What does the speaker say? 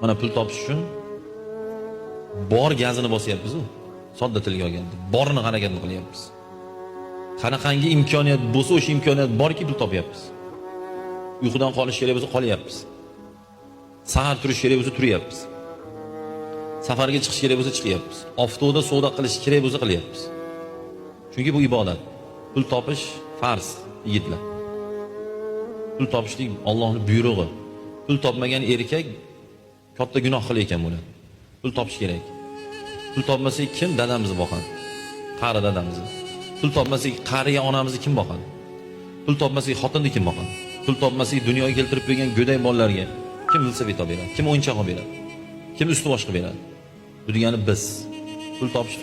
Mana pul topish uchun bor gazini bosyapmiz-ku. Sodda tilga olganda, borni harakatni qilyapmiz. Qanaqangi imkoniyat bo'lsa, o'sha imkoniyat borki pul topyapmiz. Uyqudan qolish kerak bo'lsa qolyapmiz. Sahar turish kerak bo'lsa turyapmiz. Safarga chiqish kerak bo'lsa chiqyapmiz. Avtoda savdo qilish kerak bo'lsa qilyapmiz. Chunki bu ibodat. Pul topish farz, yigitlar. Pul topishlik Allohning buyrug'i. Pul topmagan erkak katta gunoh qilayotgan bo'ladi. Pul topish kerak. Pul topmasak kim dadamizni boqadi? Qari dadamizni. Pul topmasak qariya onamizni kim boqadi? Pul topmasak xotinni kim boqadi? Pul topmasak dunyoga keltirib qo'ygan go'day bolalarga kim velosiped olib beradi? Kim o'yinchoq olib beradi? Kim usti boshqa beradi? Bu degani biz. Pul topish